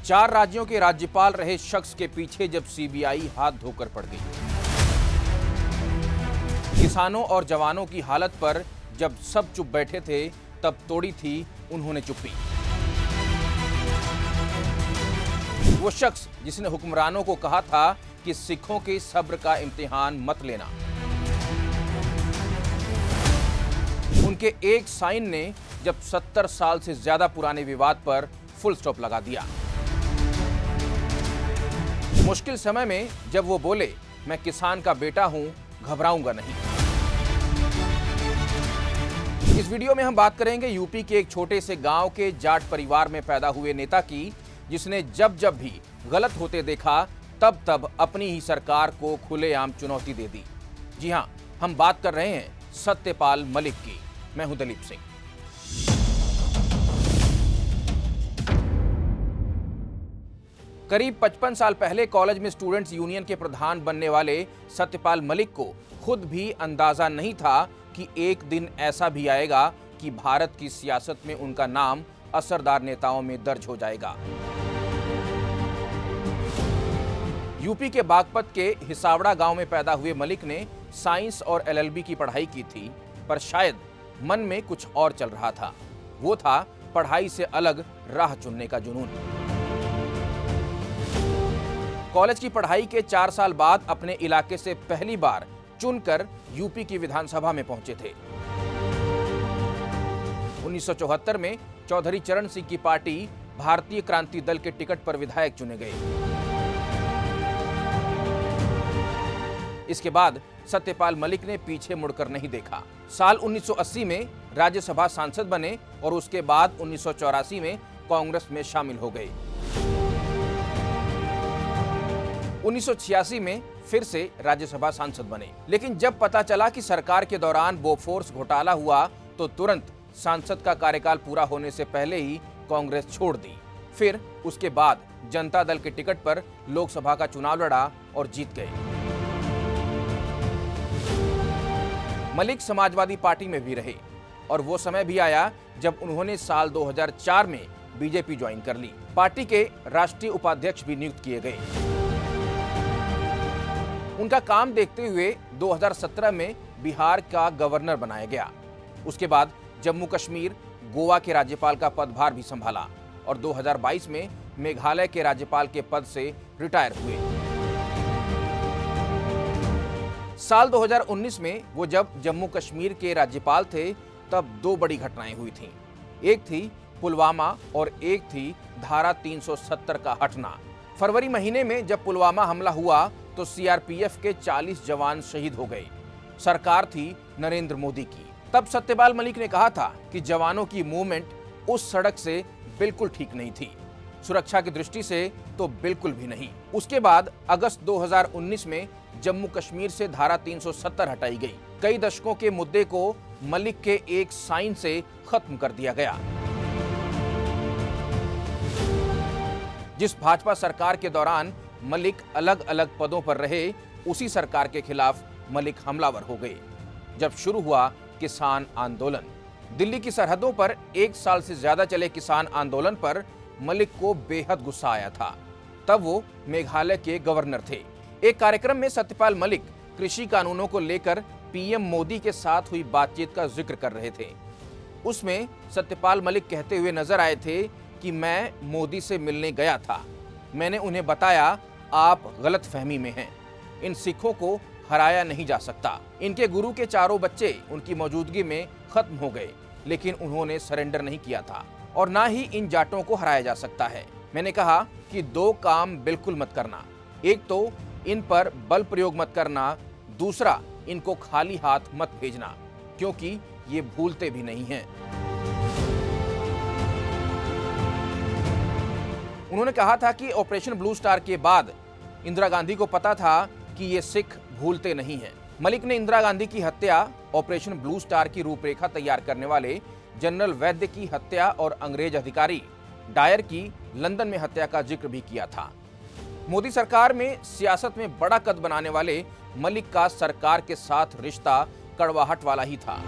4 राज्यों के राज्यपाल रहे शख्स के पीछे जब सीबीआई हाथ धोकर पड़ गई। किसानों और जवानों की हालत पर जब सब चुप बैठे थे, तब तोड़ी थी उन्होंने चुप्पी। वो शख्स जिसने हुक्मरानों को कहा था कि सिखों के सब्र का इम्तिहान मत लेना, उनके एक साइन ने जब 70 साल से ज्यादा पुराने विवाद पर फुल स्टॉप लगा दिया। मुश्किल समय में जब वो बोले, मैं किसान का बेटा हूं, घबराऊंगा नहीं। इस वीडियो में हम बात करेंगे यूपी के एक छोटे से गांव के जाट परिवार में पैदा हुए नेता की, जिसने जब जब भी गलत होते देखा तब तब अपनी ही सरकार को खुलेआम चुनौती दे दी। जी हां, हम बात कर रहे हैं सत्यपाल मलिक की। मैं हूं दलीप सिंह। करीब 55 साल पहले कॉलेज में स्टूडेंट्स यूनियन के प्रधान बनने वाले सत्यपाल मलिक को खुद भी अंदाजा नहीं था कि एक दिन ऐसा भी आएगा कि भारत की सियासत में उनका नाम असरदार नेताओं में दर्ज हो जाएगा। यूपी के बागपत के हिसावड़ा गांव में पैदा हुए मलिक ने साइंस और एलएलबी की पढ़ाई की थी, पर शायद मन में कुछ और चल रहा था। वो था पढ़ाई से अलग राह चुनने का जुनून। कॉलेज की पढ़ाई के 4 साल बाद अपने इलाके से पहली बार चुनकर यूपी की विधानसभा में पहुंचे थे। 1974 में चौधरी चरण सिंह की पार्टी भारतीय क्रांति दल के टिकट पर विधायक चुने गए। इसके बाद सत्यपाल मलिक ने पीछे मुड़कर नहीं देखा। साल 1980 में राज्यसभा सांसद बने और उसके बाद 1984 में कांग्रेस में शामिल हो गए। 1986 में फिर से राज्यसभा सांसद बने, लेकिन जब पता चला कि सरकार के दौरान बोफोर्स घोटाला हुआ तो तुरंत सांसद का कार्यकाल पूरा होने से पहले ही कांग्रेस छोड़ दी। फिर उसके बाद जनता दल के टिकट पर लोकसभा का चुनाव लड़ा और जीत गए। मलिक समाजवादी पार्टी में भी रहे और वो समय भी आया जब उन्होंने साल 2004 में बीजेपी ज्वाइन कर ली। पार्टी के राष्ट्रीय उपाध्यक्ष भी नियुक्त किए गए। उनका काम देखते हुए 2017 में बिहार का गवर्नर बनाया गया। उसके बाद जम्मू कश्मीर, गोवा के राज्यपाल का पदभार भी संभाला और 2022 में मेघालय के राज्यपाल के पद से रिटायर हुए। साल 2019 में वो जब जम्मू कश्मीर के राज्यपाल थे, तब 2 बड़ी घटनाएं हुई थीं। एक थी पुलवामा और एक थी धारा 370 का हटना। फरवरी महीने में जब पुलवामा हमला हुआ तो सीआरपीएफ के 40 जवान शहीद हो गए। सरकार थी नरेंद्र मोदी की। तब सत्यपाल मलिक ने कहा था कि जवानों की मूवमेंट उस सड़क से बिल्कुल ठीक नहीं थी, सुरक्षा की दृष्टि से तो बिल्कुल भी नहीं। उसके बाद अगस्त 2019 में जम्मू कश्मीर से धारा 370 हटाई गई। कई दशकों के मुद्दे को मलिक के एक साइन से खत्म कर दिया गया। जिस भाजपा सरकार के दौरान मलिक अलग अलग पदों पर रहे, उसी सरकार के खिलाफ मलिक हमलावर हो गए। जब शुरू हुआ किसान आंदोलन, दिल्ली की सरहदों पर 1 साल से ज्यादा चले किसान आंदोलन पर मलिक को बेहद गुस्सा आया था। तब वो मेघालय के गवर्नर थे। एक कार्यक्रम में सत्यपाल मलिक कृषि कानूनों को लेकर पीएम मोदी के साथ हुई बातचीत का जिक्र कर रहे थे। उसमें सत्यपाल मलिक कहते हुए नजर आए थे कि मैं मोदी से मिलने गया था, मैंने उन्हें बताया आप गलतफहमी में हैं, इन सिखों को हराया नहीं जा सकता। इनके गुरु के 4 बच्चे उनकी मौजूदगी में खत्म हो गए, लेकिन उन्होंने सरेंडर नहीं किया था और ना ही इन जाटों को हराया जा सकता है। मैंने कहा कि 2 काम बिल्कुल मत करना, एक तो इन पर बल प्रयोग मत करना, दूसरा इनको खाली हाथ मत भेजना, क्योंकि ये भूलते भी नहीं हैं। उन्होंने कहा था कि ऑपरेशन ब्लू स्टार के बाद इंदिरा गांधी को पता था कि ये सिख भूलते नहीं हैं। मलिक ने इंदिरा गांधी की हत्या, ऑपरेशन ब्लू स्टार की रूपरेखा तैयार करने वाले जनरल वैद्य की हत्या और अंग्रेज अधिकारी डायर की लंदन में हत्या का जिक्र भी किया था। मोदी सरकार में सियासत में बड़ा कद बनाने वाले मलिक का सरकार के साथ रिश्ता कड़वाहट वाला ही था।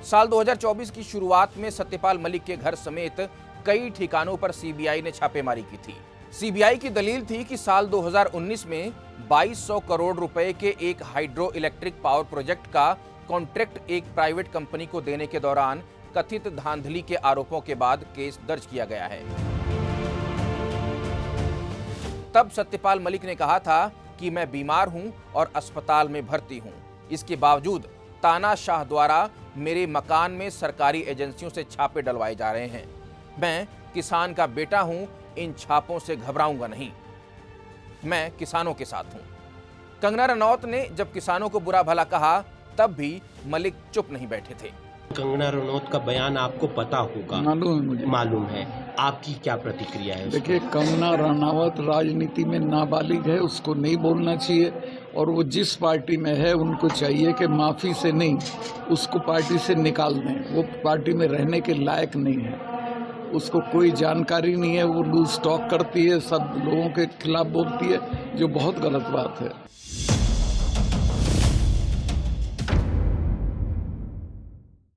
साल 2024 की शुरुआत में सत्यपाल मलिक के घर समेत कई ठिकानों पर सीबीआई ने छापेमारी की थी। सीबीआई की दलील थी कि साल 2019 में 2200 करोड़ रुपए के एक हाइड्रो इलेक्ट्रिक पावर प्रोजेक्ट का कॉन्ट्रैक्ट एक प्राइवेट कंपनी को देने के दौरान कथित धांधली के आरोपों के बाद केस दर्ज किया गया है। तब सत्यपाल मलिक ने कहा था कि मैं बीमार हूं और अस्पताल में भर्ती हूं। इसके बावजूद तानाशाह द्वारा मेरे मकान में सरकारी एजेंसियों से छापे डलवाए जा रहे हैं। मैं किसान का बेटा हूं, इन छापों से घबराऊंगा नहीं, मैं किसानों के साथ हूं। कंगना रनौत ने जब किसानों को बुरा भला कहा तब भी मलिक चुप नहीं बैठे थे। कंगना रनौत का बयान आपको पता होगा? मालूम है मुझे। मालूम है। आपकी क्या प्रतिक्रिया है? देखिए, कंगना रनौत राजनीति में नाबालिग है, उसको नहीं बोलना चाहिए। और वो जिस पार्टी में है उनको चाहिए कि माफी से नहीं, उसको पार्टी से निकाल दें। वो पार्टी में रहने के लायक नहीं है, उसको कोई जानकारी नहीं है। वो लूज टॉक करती है, सब लोगों के खिलाफ बोलती है, जो बहुत गलत बात है।